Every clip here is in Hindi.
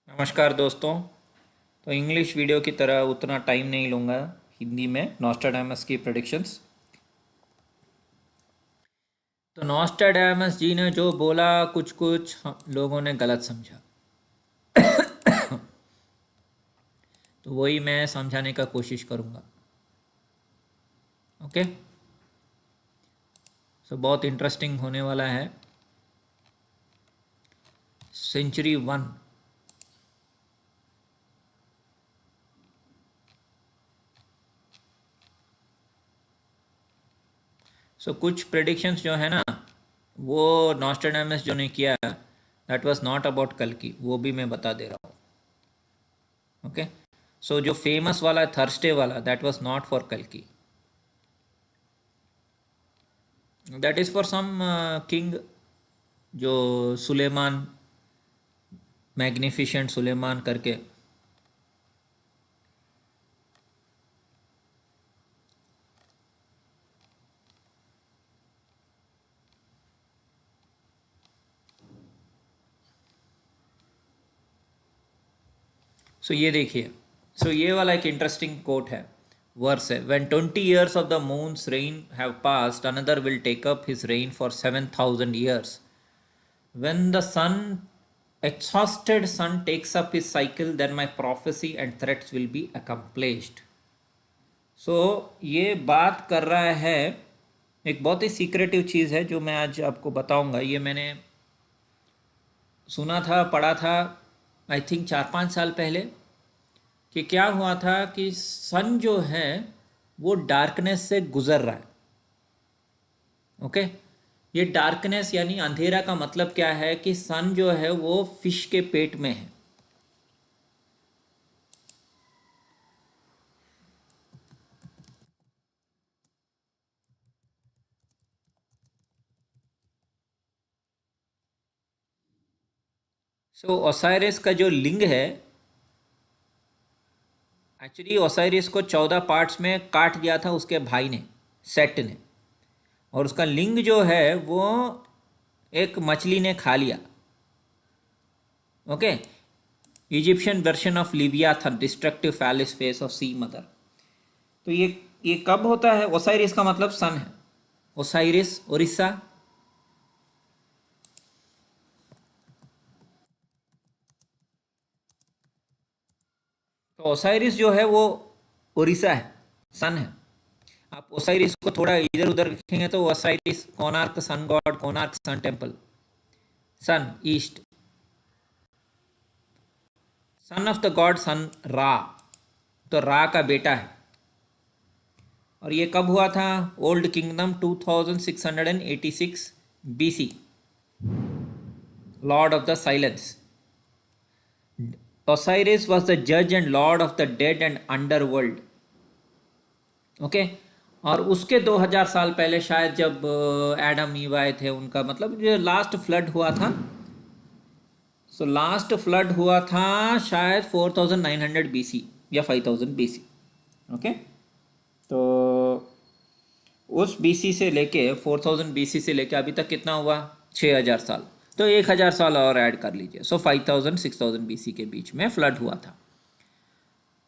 नमस्कार दोस्तों। तो इंग्लिश वीडियो की तरह उतना टाइम नहीं लूँगा। हिंदी में नॉस्ट्राडामस की प्रेडिक्शंस। तो नॉस्ट्राडामस जी ने जो बोला कुछ कुछ लोगों ने गलत समझा। तो वही मैं समझाने का कोशिश करूँगा। ओके। सो बहुत इंटरेस्टिंग होने वाला है। सेंचुरी 1। सो कुछ प्रेडिक्शंस जो है ना, वो नॉस्ट्राडामस जो ने किया, दैट वाज नॉट अबाउट कल की, वो भी मैं बता दे रहा हूँ। ओके। सो जो फेमस वाला थर्सडे वाला, दैट वाज नॉट फॉर कल की। That is for some king, जो सुलेमान, मैग्निफिशेंट सुलेमान करके। सो ये देखिए। सो ये वाला एक इंटरेस्टिंग कोट है, वर्स है। When 20 years of the moon's reign have passed, another will take up his reign for 7,000 years. When the exhausted sun takes up his cycle, then my prophecy and threats will be accomplished. सो ये बात कर रहा है, एक बहुत ही सीक्रेटिव चीज़ है जो मैं आज आपको बताऊंगा। ये मैंने सुना था, पढ़ा था, आई थिंक 4-5 साल पहले, कि क्या हुआ था कि सन जो है वो डार्कनेस से गुजर रहा है। ओके। ये डार्कनेस यानी अंधेरा का मतलब क्या है कि सन जो है वो फिश के पेट में है। सो ओसाइरिस का जो लिंग है, एक्चुअली ओसाइरिस को 14 पार्ट्स में काट दिया था उसके भाई ने, सेट ने। और उसका लिंग जो है वो एक मछली ने खा लिया। Okay. Egyptian version of Libya था, डिस्ट्रक्टिव फैलिस फेस ऑफ सी मदर। तो ये कब होता है? ओसाइरिस का मतलब सन है। ओसाइरिस उड़ीसा। तो ओसाइरिस जो है वो उड़ीसा है, सन है। आप ओसाइरिस को थोड़ा इधर उधर रखेंगे तो Osiris Konark sun god, Konark sun temple, sun east, son of the god sun Ra. तो रा का बेटा है। और ये कब हुआ था? Old kingdom 2686 BC, lord of the silence. Osiris was the जज and lord of the dead and underworld. Okay. और उसके 2000 साल पहले शायद, जब एडम ईव आए थे, उनका मतलब जो लास्ट फ्लड हुआ था। सो लास्ट फ्लड हुआ था शायद 4900 BC या 5000 BC। ओके। तो उस BC से लेके 4000 BC से लेके अभी तक कितना हुआ? 6000 साल। तो 1000 साल और ऐड कर लीजिए। सो 5000 6000 BC के बीच में फ्लड हुआ था।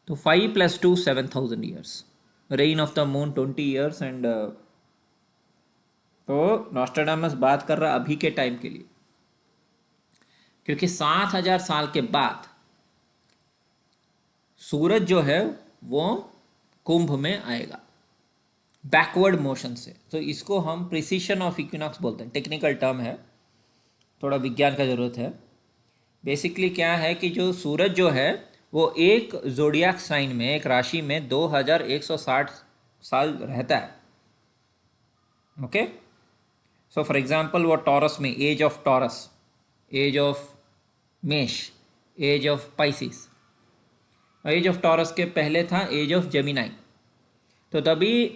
तो 5 + 2 7,000 years। Rain of the moon 20 years and तो नॉस्ट्राडामस बात कर रहा अभी के टाइम के लिए, क्योंकि 7,000 साल के बाद सूरज जो है वो कुंभ में आएगा बैकवर्ड मोशन से। तो इसको हम प्रिसीशन ऑफ इक्विनॉक्स बोलते हैं, टेक्निकल टर्म है, थोड़ा विज्ञान का ज़रूरत है। बेसिकली क्या है कि जो सूरज जो है वो एक जोडियाक साइन में, एक राशि में 2160 साल रहता है। ओके। सो फॉर एग्जांपल वो टॉरस में, age of Taurus, age of मेष, age of Pisces. Age of Taurus के पहले था एज ऑफ जेमिनाई। तो तभी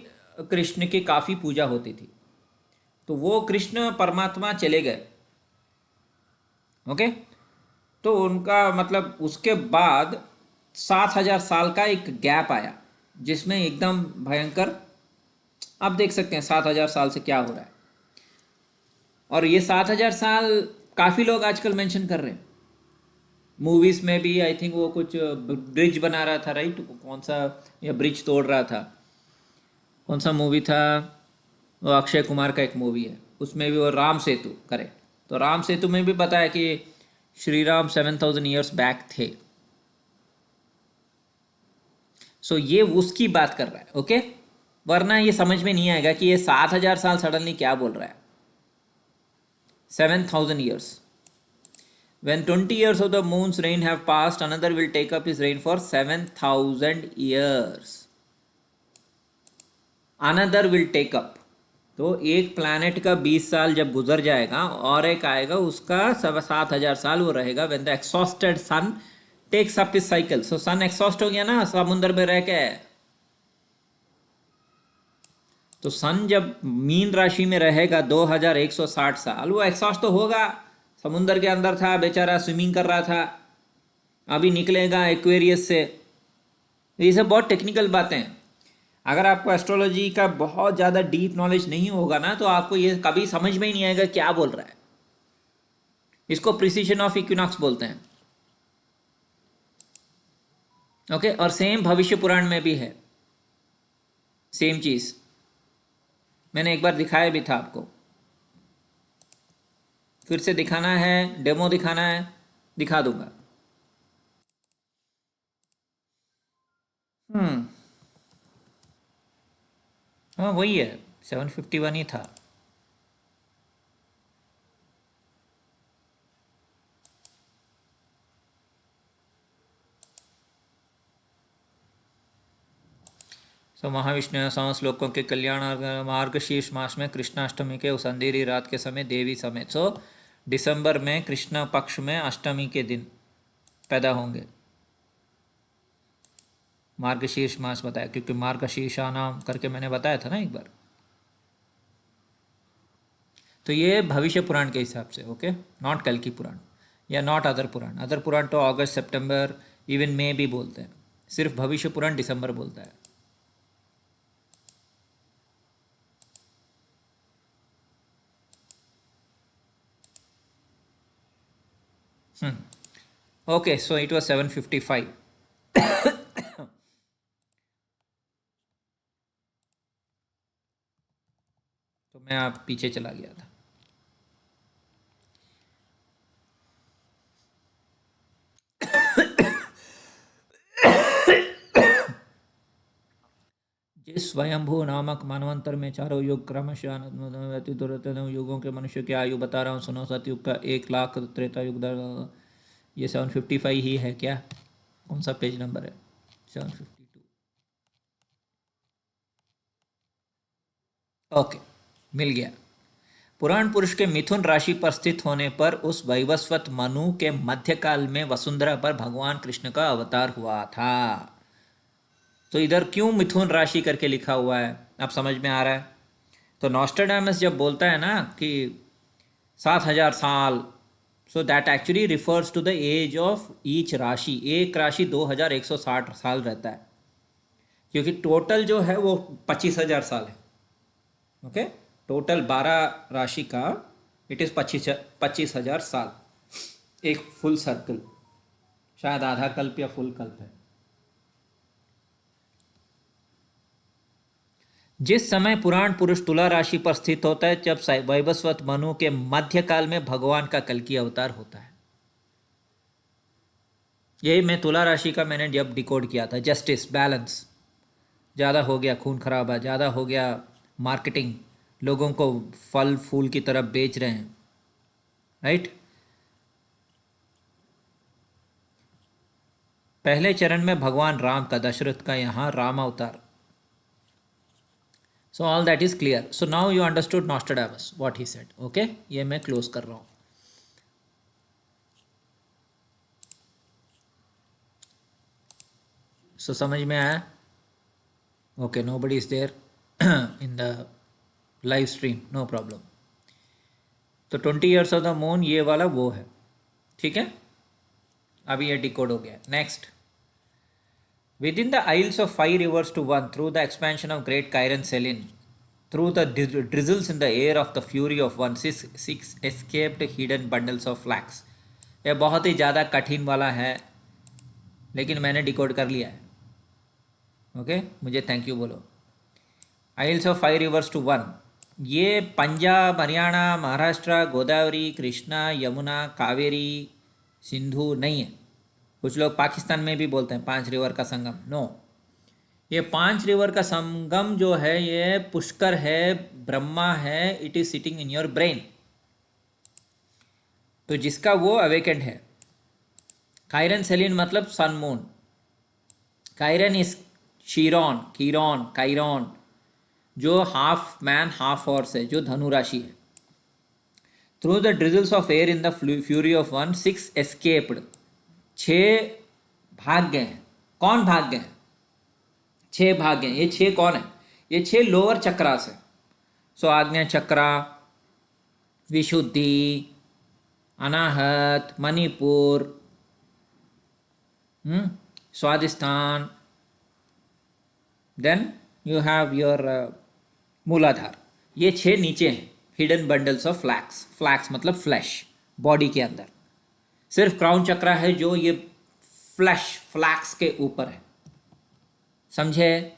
कृष्ण की काफ़ी पूजा होती थी। तो वो कृष्ण परमात्मा चले गए। ओके। तो उनका मतलब उसके बाद 7,000 साल का एक गैप आया, जिसमें एकदम भयंकर, आप देख सकते हैं 7,000 साल से क्या हो रहा है। और ये 7,000 साल काफ़ी लोग आजकल मेंशन कर रहे हैं। मूवीज में भी आई थिंक वो कुछ ब्रिज बना रहा था, राइट? कौन सा, या ब्रिज तोड़ रहा था, कौन सा मूवी था? वो अक्षय कुमार का एक मूवी है, उसमें भी वो राम सेतु, करेक्ट। तो राम सेतु में भी पता है कि श्री राम 7,000 ईयर्स बैक थे। सो ये उसकी बात कर रहा है, ओके। वरना ये समझ में नहीं आएगा कि ये 7,000 साल सडनली क्या बोल रहा है। 7,000 years. When 20 years of the moon's reign have passed, another will take up his reign for 7,000 years. Another will take up. तो एक प्लैनेट का 20 साल जब गुजर जाएगा और एक आएगा, उसका 7,000 साल वो रहेगा। When the exhausted sun takes up his cycle. So sun exhaust हो गया ना समुद्र में रह के। तो सन जब मीन राशि में रहेगा 2,160 साल, वो एग्जॉस्ट तो होगा। समुद्र के अंदर था बेचारा, स्विमिंग कर रहा था, अभी निकलेगा एक्वेरियस से। ये सब बहुत टेक्निकल बातें हैं। अगर आपको एस्ट्रोलॉजी का बहुत ज़्यादा डीप नॉलेज नहीं होगा ना, तो आपको ये कभी समझ में ही नहीं आएगा क्या बोल रहा है। इसको प्रिसीजन ऑफ इक्विनॉक्स बोलते हैं, ओके। और सेम भविष्य पुराण में भी है, सेम चीज़। मैंने एक बार दिखाया भी था आपको, फिर से दिखाना है, डेमो दिखाना है, दिखा दूंगा। हाँ वही है, 751 ही था। सो महाविष्णु श्लोकों के कल्याण मार्गशीर्ष मास में कृष्णाष्टमी के उस अंधेरी रात के समय देवी समेत, सो दिसंबर में कृष्ण पक्ष में अष्टमी के दिन पैदा होंगे। मार्गशीर्ष मास बताया क्योंकि मार्गशीर्षा नाम करके मैंने बताया था ना एक बार। तो ये भविष्य पुराण के हिसाब से, ओके, नॉट कल की पुराण या नॉट अदर पुराण। अदर पुराण तो अगस्त, सितंबर, इवन मई भी बोलते हैं। सिर्फ भविष्य पुराण दिसंबर बोलता है। Okay, so it was 755। तो मैं आप पीछे चला गया था। जिस स्वयंभू नामक मानवंतर में चारों युग क्रमशः व्यतीत होते हैं, युगों के मनुष्य की आयु बता रहा हूँ, सुनो। सतयुग का 1 लाख, त्रेता युग ये 755 ही है क्या? कौन सा पेज नंबर है? 752। ओके, मिल गया। पुराण पुरुष के मिथुन राशि पर स्थित होने पर उस वैवस्वत मनु के मध्यकाल में वसुंधरा पर भगवान कृष्ण का अवतार हुआ था। तो इधर क्यों मिथुन राशि करके लिखा हुआ है, अब समझ में आ रहा है। तो नॉस्ट्रेडामस जब बोलता है ना कि 7,000 साल, so that actually refers to the age of each राशि। एक राशि 2,160 साल रहता है, क्योंकि टोटल जो है वो 25,000 साल है, ओके। टोटल 12 राशि का इट इज़ 25,000 साल, एक फुल सर्कल। शायद आधा कल्प या फुल कल्प है। जिस समय पुराण पुरुष तुला राशि पर स्थित होता है, जब वैवस्वत मनु के मध्यकाल में भगवान का कल्कि अवतार होता है। यही मैं तुला राशि का मैंने जब डिकोड किया था, जस्टिस, बैलेंस। ज़्यादा हो गया खून खराबा, ज़्यादा हो गया मार्केटिंग, लोगों को फल फूल की तरफ बेच रहे हैं, राइट। पहले चरण में भगवान राम का, दशरथ का यहाँ राम अवतार। So all that is clear. So now you understood Nostradamus what he said, okay. ये मैं क्लोज कर रहा हूँ। सो समझ में आया? Okay, nobody is there in the live stream, no problem. तो 20 ईयर्स ऑफ द मून ये वाला वो है, ठीक है। अभी ये डिकोड हो गया। Next, within the isles of 5 rivers to one, through the expansion of great Chiron Selene, through the drizzles in the air of the fury of one, six escaped hidden bundles of flax. ये बहुत ही ज़्यादा कठिन वाला है, लेकिन मैंने डिकोड कर लिया है। ओके, मुझे थैंक यू बोलो। आइल्स ऑफ 5 rivers to 1, ये पंजाब, हरियाणा, महाराष्ट्र, गोदावरी, कृष्णा, यमुना, कावेरी, सिंधु नहीं है। कुछ लोग पाकिस्तान में भी बोलते हैं 5 रिवर का संगम, नो। ये 5 रिवर का संगम जो है ये पुष्कर है, ब्रह्मा है, it is sitting in your brain. तो जिसका वो अवेकेंड है। कायरन सेलिन मतलब सन मून। कायरन इज शीरॉन, कीरॉन, कायरॉन, जो हाफ मैन हाफ हॉर्स है, जो धनु राशि है। Through the drizzles of air in the fury of 1, 6 escaped, 6 भाग गए हैं। कौन भाग गए हैं? 6 भाग गए। ये 6 कौन है? ये 6 लोअर चक्रा से। So Ajna chakra, Vishuddhi, Anahata, Manipura, Svadhishthana, then you have your Muladhara. ये 6 नीचे हैं, hidden bundles of flax. Flax मतलब फ्लैश, बॉडी के अंदर। सिर्फ क्राउन चक्रा है जो ये फ्लैश फ्लैक्स के ऊपर है, समझे?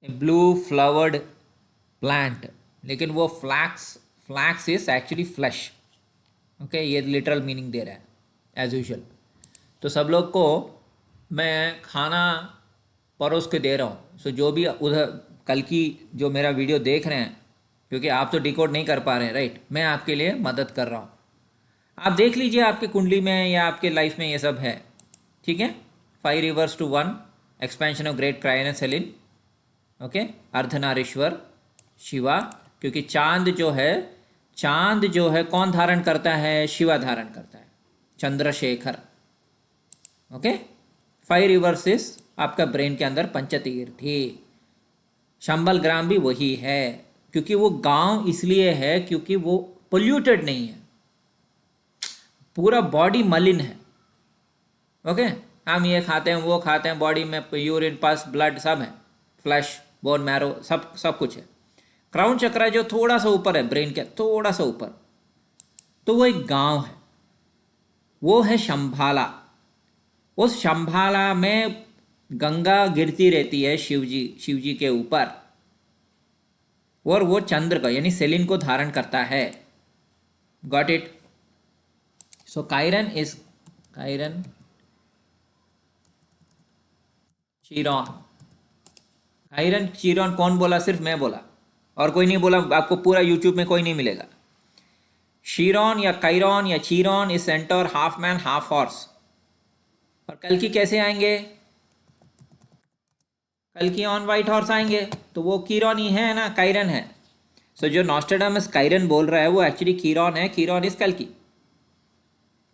ब्लू फ्लावर्ड प्लांट, लेकिन वो flax is actually flash. Okay, ये लिटरल मीनिंग दे रहा है एज यूजुअल। तो सब लोग को मैं खाना परोस के दे रहा हूँ। सो जो भी उधर कल की जो मेरा वीडियो देख रहे हैं, क्योंकि आप तो डिकोड नहीं कर पा रहे हैं, राइट, मैं आपके लिए मदद कर रहा हूँ। आप देख लीजिए आपके कुंडली में या आपके लाइफ में ये सब है, ठीक है। 5 rivers to 1, expansion of great क्रायन सेलिन। ओके, अर्धनारीश्वर शिवा, क्योंकि चांद जो है कौन धारण करता है? शिवा धारण करता है, चंद्रशेखर। ओके, 5 rivers इज आपका ब्रेन के अंदर पंचतीर्थी। शंबल ग्राम भी वही है, क्योंकि वो गांव इसलिए है क्योंकि वो पोल्यूटेड नहीं है, पूरा बॉडी मलिन है। ओके, हम ये खाते हैं वो खाते हैं, बॉडी में यूरिन पस ब्लड सब है, फ्लैश बोन मैरो सब कुछ है। क्राउन चक्रा जो थोड़ा सा ऊपर है, ब्रेन के थोड़ा सा ऊपर, तो वो एक गांव है, वो है शंभाला। उस शंभाला में गंगा गिरती रहती है शिव जी के ऊपर, और वो चंद्र का यानी सेलिन को धारण करता है। Got it? So Chiron Chiron. Chiron Chiron कौन बोला? सिर्फ मैं बोला, और कोई नहीं बोला। आपको पूरा यूट्यूब में कोई नहीं मिलेगा। शीरॉन या कायरॉन या Chiron is centaur half man half horse. और कल की कैसे आएंगे? कल की ऑन वाइट हॉर्स आएंगे, तो वो कीरॉन ही है ना, कायरन है। सो जो नॉस्ट्रेडामस कायरन बोल रहा है वो एक्चुअली कीरॉन है। कीरॉन इज कल की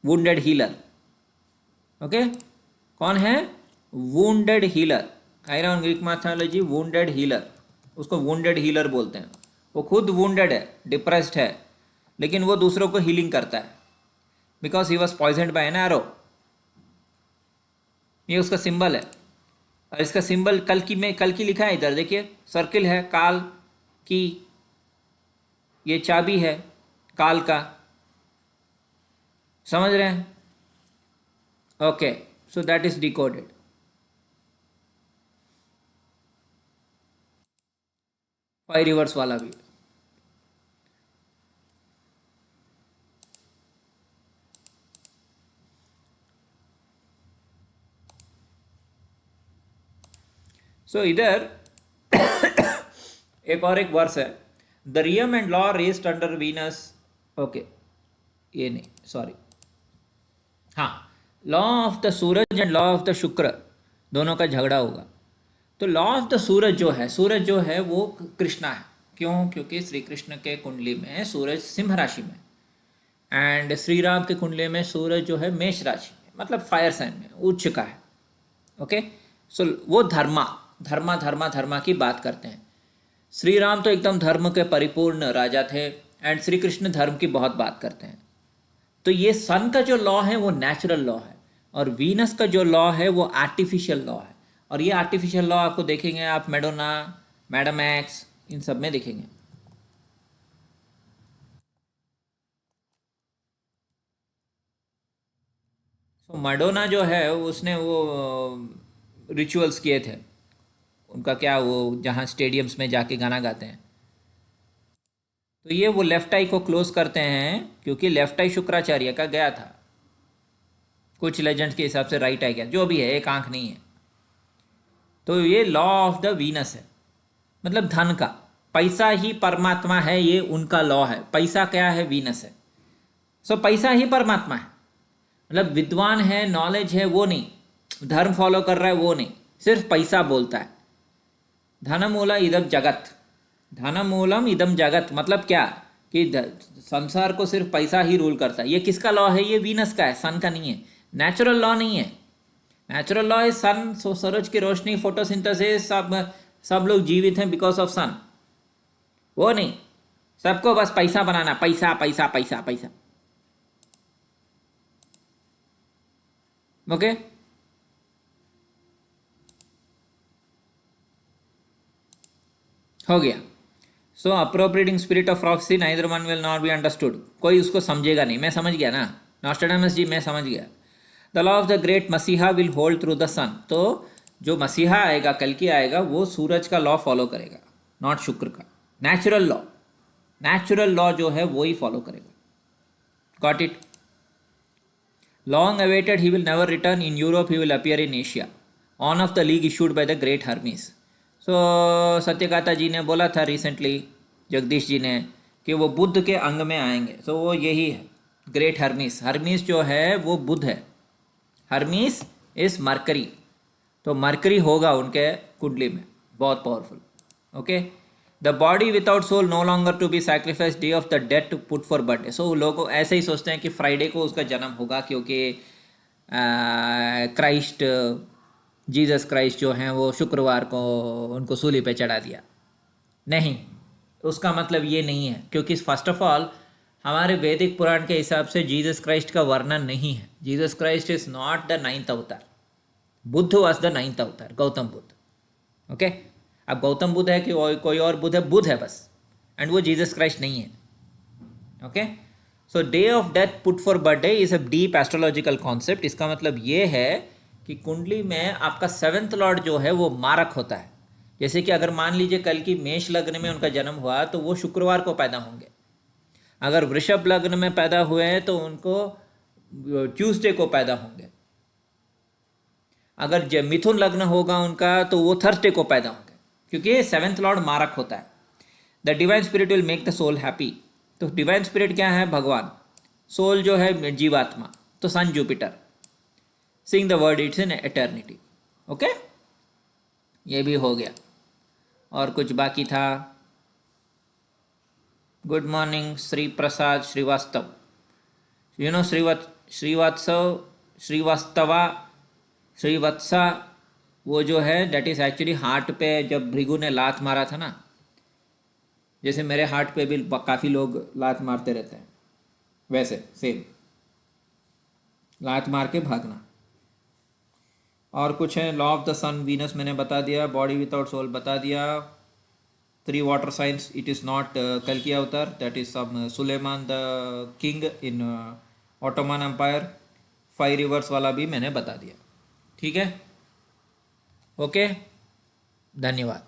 वुंडेड हीलर। ओके, कौन है? Wounded healer. Chiron Greek mythology wounded healer, उसको वुंडेड हीलर बोलते हैं। वो खुद वुंडेड है, डिप्रेस्ड है, लेकिन वो दूसरों को हीलिंग करता है, because he was poisoned by an arrow. ये उसका सिंबल है। और इसका सिंबल कल की लिखा है, इधर देखिए, सर्किल है, काल की, ये चाबी है काल का, समझ रहे हैं? Okay, so that is decoded. Five rivers वाला भी। सो इधर एक वर्स है, the रियम and law raised under Venus. Okay, ये नहीं, सॉरी, हाँ, law of the Suraj and law of the शुक्र दोनों का झगड़ा होगा। तो लॉ ऑफ द सूरज जो है वो कृष्णा है। क्यों? क्योंकि श्री कृष्ण के कुंडली में सूरज सिंह राशि में, एंड श्री राम के कुंडली में सूरज जो है मेष राशि में, मतलब फायर साइन में, उच्च का है। ओके, सो वो धर्मा की बात करते हैं। श्री राम तो एकदम धर्म के परिपूर्ण राजा थे, एंड श्री कृष्ण धर्म की बहुत बात करते हैं। तो ये सन का जो लॉ है वो नेचुरल लॉ है, और वीनस का जो लॉ है वो आर्टिफिशियल लॉ है। और ये आर्टिफिशियल लॉ आपको देखेंगे आप मैडोना, मैडम एक्स, इन सब में दिखेंगे। तो मैडोना जो है उसने वो रिचुअल्स किए थे, उनका क्या वो जहाँ स्टेडियम्स में जाके गाना गाते हैं, तो ये वो लेफ्ट आई को क्लोज करते हैं क्योंकि लेफ्ट आई शुक्राचार्य का गया था, कुछ लेजेंड्स के हिसाब से राइट आई गया, जो भी है एक आंख नहीं है। तो ये लॉ ऑफ द वीनस है, मतलब धन का, पैसा ही परमात्मा है, ये उनका लॉ है। पैसा क्या है? वीनस है। सो पैसा ही परमात्मा है, मतलब विद्वान है, नॉलेज है, वो नहीं, धर्म फॉलो कर रहा है वो नहीं, सिर्फ पैसा बोलता है। धनमूला इदम जगत, धनमूलम इदम जगत, मतलब क्या कि संसार को सिर्फ पैसा ही रूल करता है। ये किसका लॉ है? ये वीनस का है, सन का नहीं है। नेचुरल लॉ नहीं है। नेचुरल लॉ इज सन, सूरज की रोशनी, फोटोसिंथेसिस, सब लोग जीवित हैं बिकॉज ऑफ सन। वो नहीं, सबको बस पैसा बनाना, पैसा पैसा पैसा पैसा। ओके, हो गया। So appropriating spirit of prophecy neither one will not be understood, कोई उसको समझेगा नहीं। मैं समझ गया ना नॉस्ट्रेडामस जी, मैं समझ गया। The law of the great मसीहा विल होल्ड थ्रू द सन, तो जो मसीहा आएगा, कल की आएगा, वो सूरज का लॉ फॉलो करेगा, नॉट शुक्र का। नेचुरल लॉ, नेचुरल लॉ जो है वो ही फॉलो करेगा। Got it? Long awaited, he will never return in Europe, he will appear in Asia on of the league issued by the great Hermes. So Satyakata ji ने बोला था रिसेंटली, जगदीश जी ने, कि वो बुद्ध के अंग में आएंगे। सो वो यही है ग्रेट हर्मीस। हर्मीस जो है वो बुद्ध है, हर्मीस इज मरकरी, तो मरकरी होगा उनके कुंडली में, बहुत powerful. Okay, the body without soul no longer to be sacrifice, day of the death to put for birthday. So लोग ऐसे ही सोचते हैं कि फ्राइडे को उसका जन्म होगा क्योंकि क्राइस्ट, जीसस क्राइस्ट जो हैं वो शुक्रवार को उनको सूली पे चढ़ा दिया। नहीं, उसका मतलब ये नहीं है, क्योंकि फर्स्ट ऑफ ऑल हमारे वैदिक पुराण के हिसाब से जीसस क्राइस्ट का वर्णन नहीं है। Jesus Christ is not the 9th अवतार, बुद्ध वॉज द 9th अवतार, गौतम बुद्ध। ओके, अब गौतम बुद्ध है कि कोई और बुद्ध है? बुद्ध है बस, एंड वो जीसस क्राइस्ट नहीं है। Okay, so day of death put for birthday is a deep astrological concept. इसका मतलब ये है कि कुंडली में आपका 7th लॉर्ड जो है वो मारक होता है। जैसे कि अगर मान लीजिए कल की मेष लग्न में उनका जन्म हुआ तो वो शुक्रवार को पैदा होंगे। अगर वृषभ लग्न में पैदा हुए हैं तो उनको ट्यूसडे को पैदा होंगे। अगर मिथुन लग्न होगा उनका तो वो थर्सडे को पैदा होंगे, क्योंकि 7th लॉर्ड मारक होता है। The divine spirit will make the soul happy. तो डिवाइन स्पिरिट क्या है? भगवान। सोल जो है जीवात्मा, तो sun Jupiter. Sing the word it's in eternity. Okay, ये भी हो गया। और कुछ बाकी था? Good morning Shri Prasad Srivastava. You know Srivatsav, Srivastava, Srivatsa, वो जो है डेट इज़ एक्चुअली हार्ट पे जब भृगु ने लात मारा था ना, जैसे मेरे हार्ट पे भी काफ़ी लोग लात मारते रहते हैं, वैसे सेम लात मार के भागना। और कुछ है? Law of the sun Venus मैंने बता दिया, बॉडी विदाउट सोल बता दिया, 3 water science, it is not कल्कि avatar, that is some Suleiman the king in Ottoman Empire. 5 rivers वाला भी मैंने बता दिया। ठीक है, ओके, धन्यवाद।